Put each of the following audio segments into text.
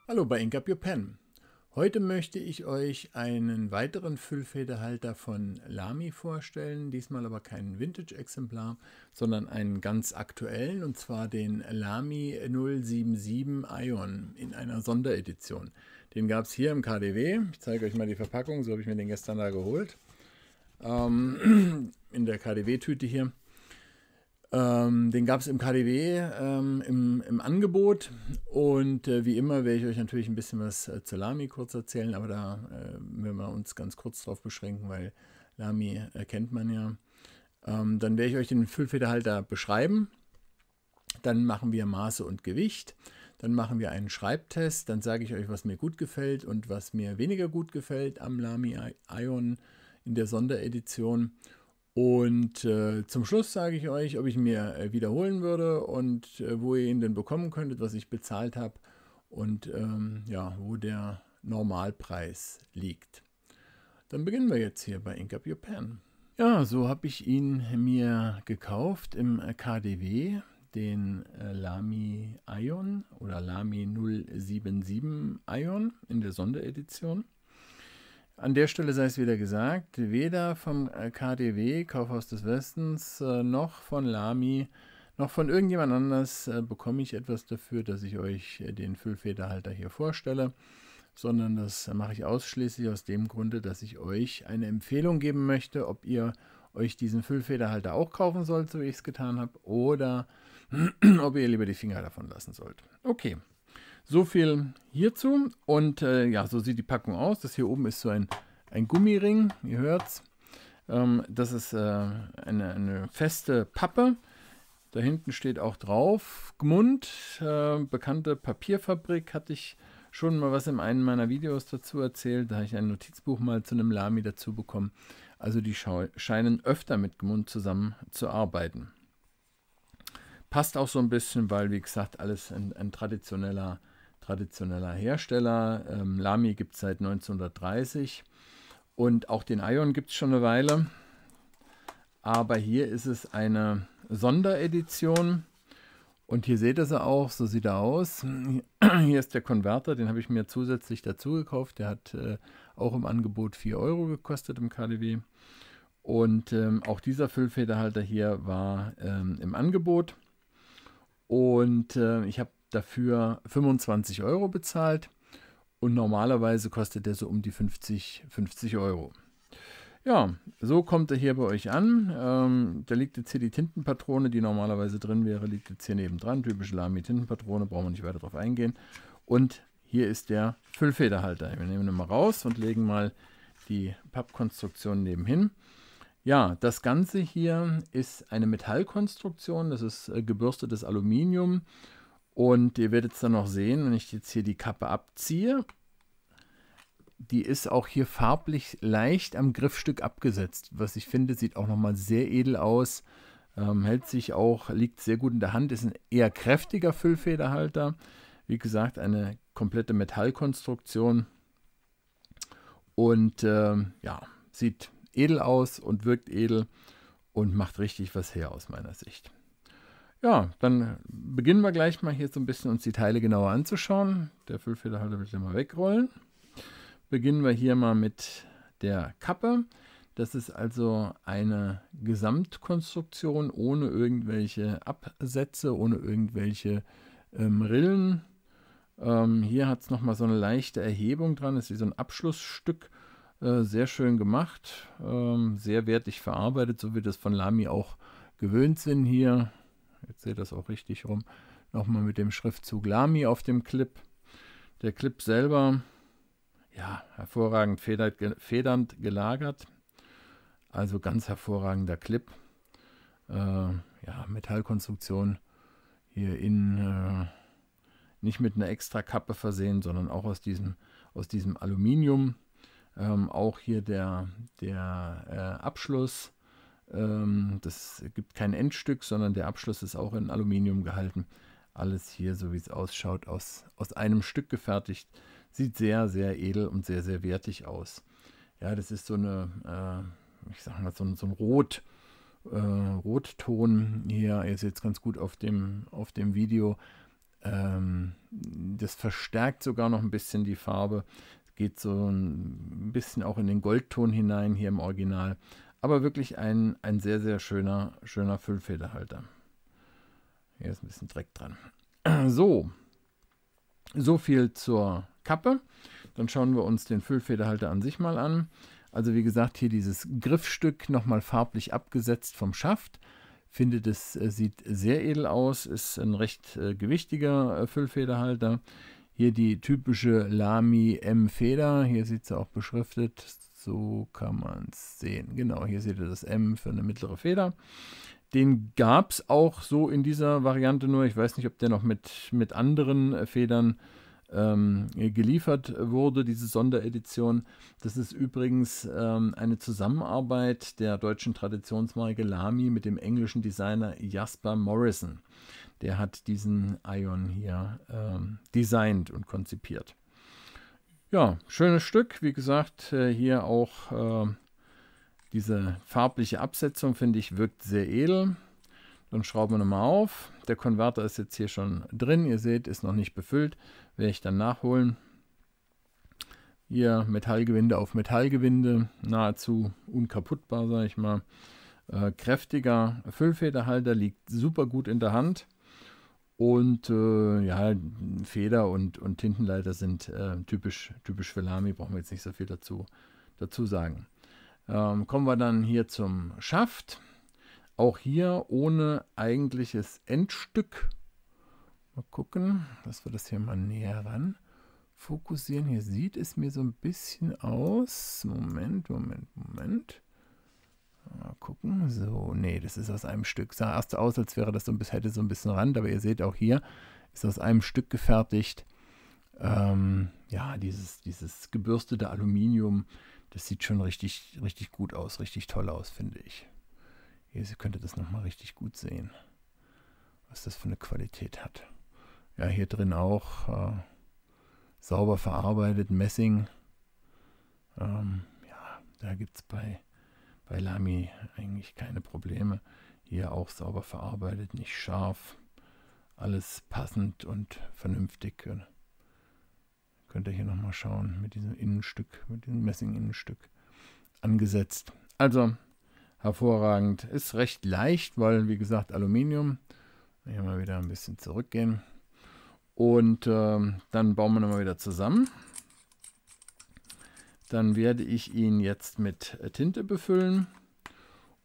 Hallo bei Ink Up Your Pen. Heute möchte ich euch einen weiteren Füllfederhalter von Lamy vorstellen, diesmal aber kein Vintage-Exemplar, sondern einen ganz aktuellen, und zwar den Lamy 077 Ion in einer Sonderedition. Den gab es hier im KaDeWe. Ich zeige euch mal die Verpackung, so habe ich mir den gestern da geholt. In der KaDeWe-Tüte hier. Den gab es im KaDeWe im Angebot, und wie immer werde ich euch natürlich ein bisschen was zu Lamy kurz erzählen, aber da werden wir uns ganz kurz drauf beschränken, weil Lamy kennt man ja. Dann werde ich euch den Füllfederhalter beschreiben, dann machen wir Maße und Gewicht, dann machen wir einen Schreibtest, dann sage ich euch, was mir gut gefällt und was mir weniger gut gefällt am Lamy Ion in der Sonderedition. Und zum Schluss sage ich euch, ob ich mir wiederholen würde und wo ihr ihn denn bekommen könntet, was ich bezahlt habe und ja, wo der Normalpreis liegt. Dann beginnen wir jetzt hier bei Ink Up Your Pen. Ja, so habe ich ihn mir gekauft im KaDeWe, den Lamy Ion oder Lamy 077 Ion in der Sonderedition. An der Stelle sei es wieder gesagt, weder vom KaDeWe, Kaufhaus des Westens, noch von Lamy, noch von irgendjemand anders bekomme ich etwas dafür, dass ich euch den Füllfederhalter hier vorstelle, sondern das mache ich ausschließlich aus dem Grunde, dass ich euch eine Empfehlung geben möchte, ob ihr euch diesen Füllfederhalter auch kaufen sollt, so wie ich es getan habe, oder ob ihr lieber die Finger davon lassen sollt. Okay. So viel hierzu, und ja, so sieht die Packung aus. Das hier oben ist so ein Gummiring, ihr hört's. Das ist eine feste Pappe. Da hinten steht auch drauf Gmund, bekannte Papierfabrik. Hatte ich schon mal was in einem meiner Videos dazu erzählt. Da habe ich ein Notizbuch mal zu einem Lamy dazu bekommen. Also die scheinen öfter mit Gmund zusammen zu arbeiten. Passt auch so ein bisschen, weil, wie gesagt, alles ein traditioneller Hersteller. Lamy gibt es seit 1930 und auch den Ion gibt es schon eine Weile. Aber hier ist es eine Sonderedition und hier seht ihr sie auch, so sieht er aus. Hier ist der Konverter, den habe ich mir zusätzlich dazu gekauft. Der hat auch im Angebot 4 Euro gekostet im KaDeWe. Und auch dieser Füllfederhalter hier war im Angebot. Und ich habe dafür 25 Euro bezahlt und normalerweise kostet der so um die 50 Euro. Ja, so kommt er hier bei euch an. Da liegt jetzt hier die Tintenpatrone, die normalerweise drin wäre, liegt jetzt hier nebendran. Typische Lamy Tintenpatrone, brauchen wir nicht weiter drauf eingehen. Und hier ist der Füllfederhalter. Wir nehmen ihn mal raus und legen mal die Pappkonstruktion nebenhin. Ja, das Ganze hier ist eine Metallkonstruktion, das ist gebürstetes Aluminium. Und ihr werdet es dann noch sehen, wenn ich jetzt hier die Kappe abziehe. Die ist auch hier farblich leicht am Griffstück abgesetzt. Was ich finde, sieht auch nochmal sehr edel aus. Hält sich auch, liegt sehr gut in der Hand. Ist ein eher kräftiger Füllfederhalter. Wie gesagt, eine komplette Metallkonstruktion. Und ja, sieht edel aus und wirkt edel und macht richtig was her aus meiner Sicht. Ja, dann beginnen wir gleich mal hier so ein bisschen uns die Teile genauer anzuschauen. Der Füllfederhalter will ich mal wegrollen. Beginnen wir hier mal mit der Kappe. Das ist also eine Gesamtkonstruktion ohne irgendwelche Absätze, ohne irgendwelche Rillen. Hier hat es nochmal so eine leichte Erhebung dran. Das ist wie so ein Abschlussstück. Sehr schön gemacht, sehr wertig verarbeitet, so wie das von Lamy auch gewöhnt sind hier. Jetzt seht ihr das auch richtig rum. Nochmal mit dem Schriftzug Lamy auf dem Clip. Der Clip selber, ja, hervorragend federnd gelagert. Also ganz hervorragender Clip. Ja, Metallkonstruktion hier innen, nicht mit einer extra Kappe versehen, sondern auch aus diesem Aluminium. Auch hier der Abschluss. Das gibt kein Endstück, sondern der Abschluss ist auch in Aluminium gehalten. Alles hier, so wie es ausschaut, aus einem Stück gefertigt. Sieht sehr, sehr edel und sehr, sehr wertig aus. Ja, das ist so eine, ich sag mal, so ein Rotton hier. Ihr seht es ganz gut auf dem Video. Das verstärkt sogar noch ein bisschen die Farbe. Geht so ein bisschen auch in den Goldton hinein hier im Original. Aber wirklich ein sehr, sehr schöner Füllfederhalter. Hier ist ein bisschen Dreck dran. So viel zur Kappe. Dann schauen wir uns den Füllfederhalter an sich mal an. Also wie gesagt, hier dieses Griffstück nochmal farblich abgesetzt vom Schaft. Finde, das sieht sehr edel aus, ist ein recht gewichtiger Füllfederhalter. Hier die typische Lamy M-Feder, hier sieht sie auch beschriftet, so kann man es sehen. Genau, hier seht ihr das M für eine mittlere Feder. Den gab es auch so in dieser Variante nur, ich weiß nicht, ob der noch mit anderen Federn geliefert wurde, diese Sonderedition. Das ist übrigens eine Zusammenarbeit der deutschen Traditionsmarke Lamy mit dem englischen Designer Jasper Morrison. Der hat diesen Ion hier designt und konzipiert. Ja, schönes Stück. Wie gesagt, hier auch diese farbliche Absetzung, finde ich, wirkt sehr edel. Dann schrauben wir nochmal auf. Der Konverter ist jetzt hier schon drin. Ihr seht, ist noch nicht befüllt. Werde ich dann nachholen. Hier Metallgewinde auf Metallgewinde. Nahezu unkaputtbar, sage ich mal. Kräftiger Füllfederhalter, liegt super gut in der Hand. Und ja, Feder und Tintenleiter sind typisch für Lamy. Brauchen wir jetzt nicht so viel dazu sagen. Kommen wir dann hier zum Schaft. Auch hier ohne eigentliches Endstück. Mal gucken, dass wir das hier mal näher ran fokussieren. Hier sieht es mir so ein bisschen aus. Moment. Mal gucken. So, nee, das ist aus einem Stück. Sah erst aus, als wäre das hätte so ein bisschen Rand, aber ihr seht auch hier, ist aus einem Stück gefertigt. Ja, dieses gebürstete Aluminium, das sieht schon richtig gut aus, richtig toll aus, finde ich. Hier könnt ihr das nochmal richtig gut sehen, was das für eine Qualität hat. Ja, hier drin auch sauber verarbeitet, Messing. Ja, da gibt es bei Lamy eigentlich keine Probleme. Hier auch sauber verarbeitet, nicht scharf. Alles passend und vernünftig. Könnt ihr hier nochmal schauen, mit diesem Innenstück, mit diesem Messing-Innenstück angesetzt. Also, hervorragend. Ist recht leicht, weil, wie gesagt, Aluminium. Hier mal wieder ein bisschen zurückgehen. Und dann bauen wir nochmal wieder zusammen. Dann werde ich ihn jetzt mit Tinte befüllen.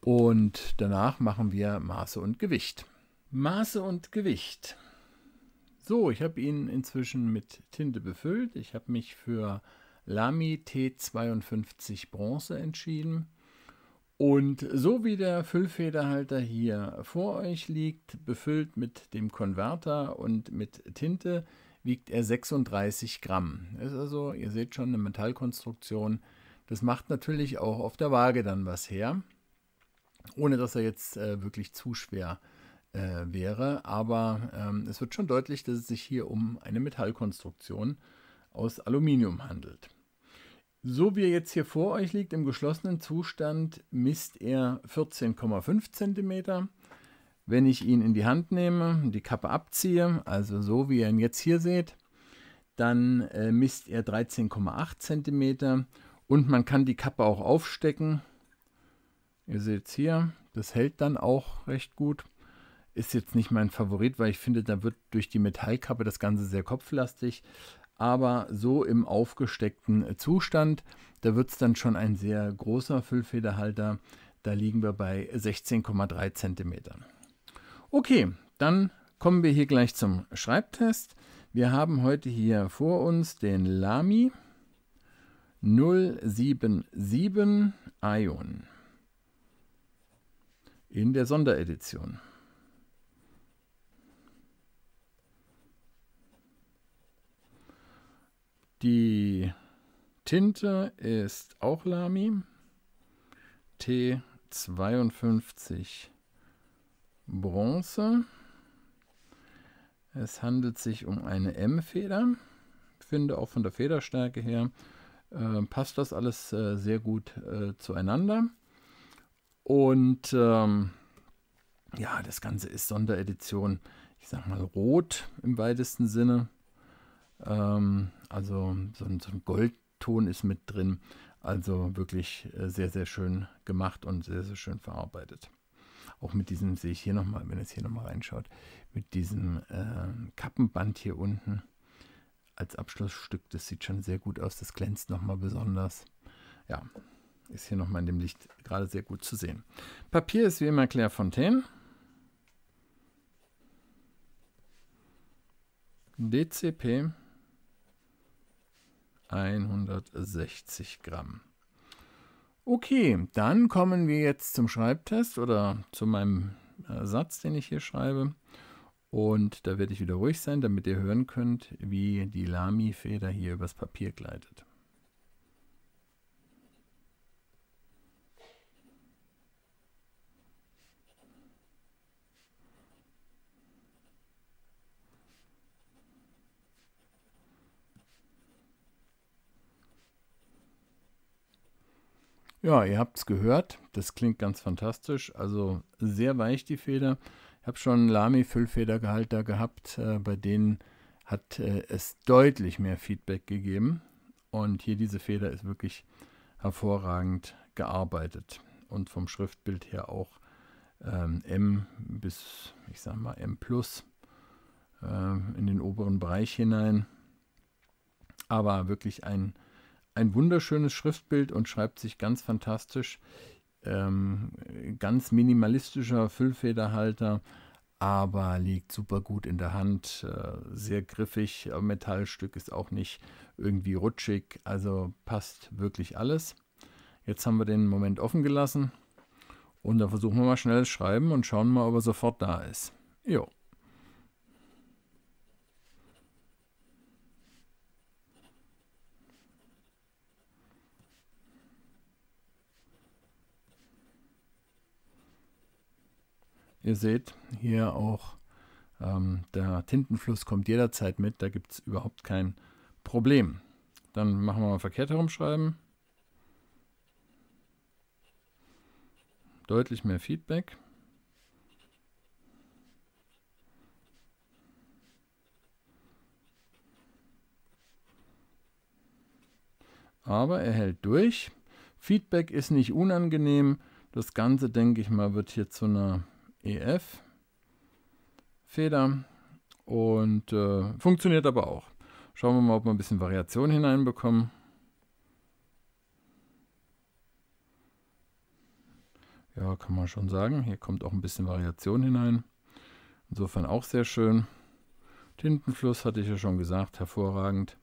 Und danach machen wir Maße und Gewicht. Maße und Gewicht. So, ich habe ihn inzwischen mit Tinte befüllt. Ich habe mich für Lamy T52 Bronze entschieden. Und so wie der Füllfederhalter hier vor euch liegt, befüllt mit dem Konverter und mit Tinte, wiegt er 36 Gramm. Das ist also, ihr seht schon, eine Metallkonstruktion. Das macht natürlich auch auf der Waage dann was her, ohne dass er jetzt wirklich zu schwer wäre. Aber es wird schon deutlich, dass es sich hier um eine Metallkonstruktion aus Aluminium handelt. So wie er jetzt hier vor euch liegt, im geschlossenen Zustand, misst er 14,5 cm. Wenn ich ihn in die Hand nehme und die Kappe abziehe, also so wie ihr ihn jetzt hier seht, dann misst er 13,8 cm und man kann die Kappe auch aufstecken. Ihr seht es hier, das hält dann auch recht gut. Ist jetzt nicht mein Favorit, weil ich finde, da wird durch die Metallkappe das Ganze sehr kopflastig. Aber so im aufgesteckten Zustand, da wird es dann schon ein sehr großer Füllfederhalter. Da liegen wir bei 16,3 cm. Okay, dann kommen wir hier gleich zum Schreibtest. Wir haben heute hier vor uns den Lamy 077 Ion in der Sonderedition. Die Tinte ist auch Lamy T52 Bronze. Es handelt sich um eine M-Feder. Ich finde auch von der Federstärke her passt das alles sehr gut zueinander. Und ja, das Ganze ist Sonderedition. ich sag mal, rot im weitesten Sinne. Also so ein Goldton ist mit drin. Also wirklich sehr, sehr schön gemacht und sehr, sehr schön verarbeitet. Auch mit diesem, sehe ich hier nochmal, wenn es hier nochmal reinschaut, mit diesem Kappenband hier unten als Abschlussstück. Das sieht schon sehr gut aus. Das glänzt nochmal besonders. Ja, ist hier nochmal in dem Licht gerade sehr gut zu sehen. Papier ist wie immer Clairefontaine. DCP 160 Gramm. Okay, dann kommen wir jetzt zum Schreibtest oder zu meinem Satz, den ich hier schreibe. Und da werde ich wieder ruhig sein, damit ihr hören könnt, wie die Lamy-Feder hier übers Papier gleitet. Ja, ihr habt es gehört, das klingt ganz fantastisch, also sehr weich die Feder. Ich habe schon Lamy-Füllfedergehalter gehabt, bei denen hat es deutlich mehr Feedback gegeben. Und hier diese Feder ist wirklich hervorragend gearbeitet und vom Schriftbild her auch M bis, ich sag mal, M plus in den oberen Bereich hinein. Aber wirklich ein wunderschönes Schriftbild und schreibt sich ganz fantastisch. Ganz minimalistischer Füllfederhalter, aber liegt super gut in der Hand. Sehr griffig. Metallstück ist auch nicht irgendwie rutschig. Also passt wirklich alles. Jetzt haben wir den Moment offen gelassen. Und dann versuchen wir mal schnell das Schreiben und schauen mal, ob er sofort da ist. Jo. Ihr seht hier auch, der Tintenfluss kommt jederzeit mit, da gibt es überhaupt kein Problem. Dann machen wir mal verkehrt herumschreiben. Deutlich mehr Feedback. Aber er hält durch. Feedback ist nicht unangenehm. Das Ganze, denke ich mal, wird hier zu einer EF-Feder und funktioniert aber auch. Schauen wir mal, ob wir ein bisschen Variation hineinbekommen. Ja, kann man schon sagen. Hier kommt auch ein bisschen Variation hinein. Insofern auch sehr schön. Tintenfluss hatte ich ja schon gesagt, hervorragend.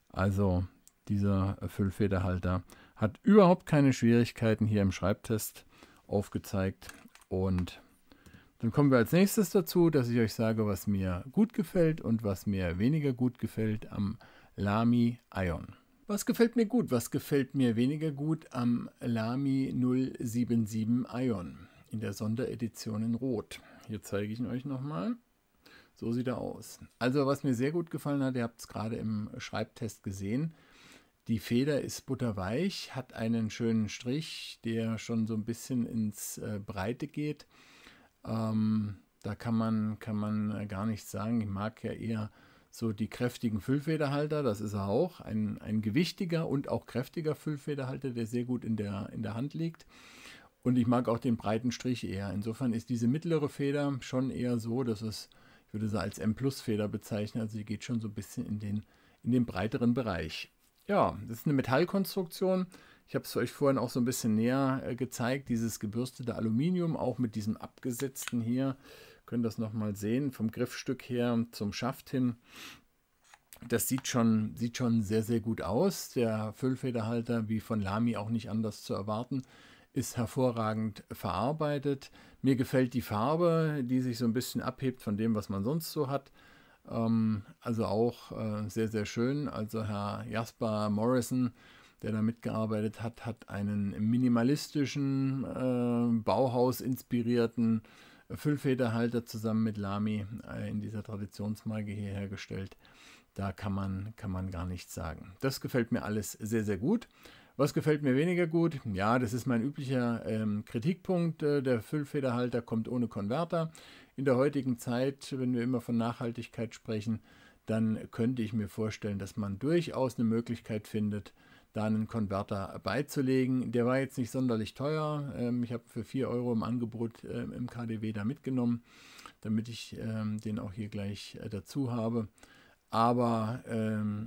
Also dieser Füllfederhalter hat überhaupt keine Schwierigkeiten hier im Schreibtest aufgezeigt. Und dann kommen wir als nächstes dazu, dass ich euch sage, was mir gut gefällt und was mir weniger gut gefällt am Lamy Ion. Was gefällt mir gut, was gefällt mir weniger gut am Lamy 077 Ion in der Sonderedition in Rot. Hier zeige ich ihn euch nochmal. So sieht er aus. Also was mir sehr gut gefallen hat, ihr habt es gerade im Schreibtest gesehen, die Feder ist butterweich, hat einen schönen Strich, der schon so ein bisschen ins Breite geht. Da kann man gar nichts sagen. Ich mag ja eher so die kräftigen Füllfederhalter, das ist er auch. Ein gewichtiger und auch kräftiger Füllfederhalter, der sehr gut in der Hand liegt. Und ich mag auch den breiten Strich eher. Insofern ist diese mittlere Feder schon eher so, dass es, ich würde sie als M-Plus-Feder bezeichnen, also sie geht schon so ein bisschen in den breiteren Bereich. Ja, das ist eine Metallkonstruktion. Ich habe es euch vorhin auch so ein bisschen näher gezeigt, dieses gebürstete Aluminium, auch mit diesem abgesetzten hier. Könnt ihr das nochmal sehen, vom Griffstück her zum Schaft hin. Das sieht schon sehr, sehr gut aus. Der Füllfederhalter, wie von Lamy auch nicht anders zu erwarten, ist hervorragend verarbeitet. Mir gefällt die Farbe, die sich so ein bisschen abhebt von dem, was man sonst so hat. Also auch sehr, sehr schön. Also Herr Jasper Morrison, der da mitgearbeitet hat, hat einen minimalistischen, Bauhaus-inspirierten Füllfederhalter zusammen mit Lamy in dieser Traditionsmarke hier hergestellt. Da kann man gar nichts sagen. Das gefällt mir alles sehr, sehr gut. Was gefällt mir weniger gut? Ja, das ist mein üblicher Kritikpunkt. Der Füllfederhalter kommt ohne Konverter. in der heutigen Zeit, wenn wir immer von Nachhaltigkeit sprechen, dann könnte ich mir vorstellen, dass man durchaus eine Möglichkeit findet, da einen Konverter beizulegen. Der war jetzt nicht sonderlich teuer. Ich habe für 4 Euro im Angebot im KaDeWe da mitgenommen, damit ich den auch hier gleich dazu habe. Aber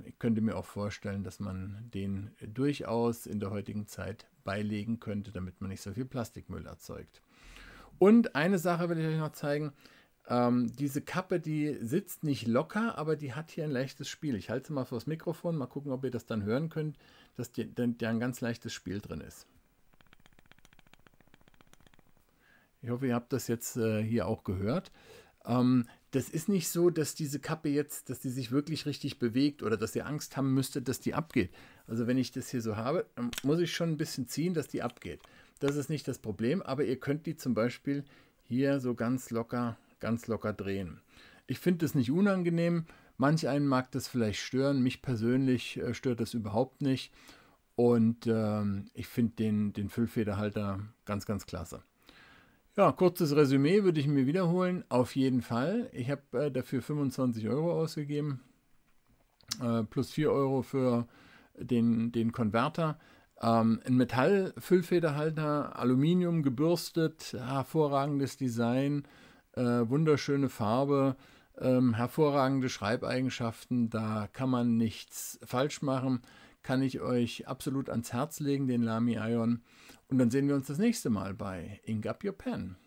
ich könnte mir auch vorstellen, dass man den durchaus in der heutigen Zeit beilegen könnte, damit man nicht so viel Plastikmüll erzeugt. Und eine Sache will ich euch noch zeigen. Diese Kappe, die sitzt nicht locker, aber die hat hier ein leichtes Spiel. Ich halte sie mal vors Mikrofon, mal gucken, ob ihr das dann hören könnt, dass da ein ganz leichtes Spiel drin ist. Ich hoffe, ihr habt das jetzt hier auch gehört. Das ist nicht so, dass diese Kappe jetzt, dass die sich wirklich richtig bewegt oder dass ihr Angst haben müsstet, dass die abgeht. Also wenn ich das hier so habe, dann muss ich schon ein bisschen ziehen, dass die abgeht. Das ist nicht das Problem, aber ihr könnt die zum Beispiel hier so ganz locker drehen. Ich finde das nicht unangenehm. Manch einen mag das vielleicht stören. Mich persönlich stört das überhaupt nicht. Und ich finde den Füllfederhalter ganz, ganz klasse. Ja, kurzes Resümee würde ich mir wiederholen. Auf jeden Fall. Ich habe dafür 25 Euro ausgegeben. Plus 4 Euro für den Konverter. Ein Metall-Füllfederhalter, Aluminium gebürstet, hervorragendes Design, wunderschöne Farbe, hervorragende Schreibeigenschaften. Da kann man nichts falsch machen. Kann ich euch absolut ans Herz legen, den Lamy Ion. Und dann sehen wir uns das nächste Mal bei Ink Up Your Pen.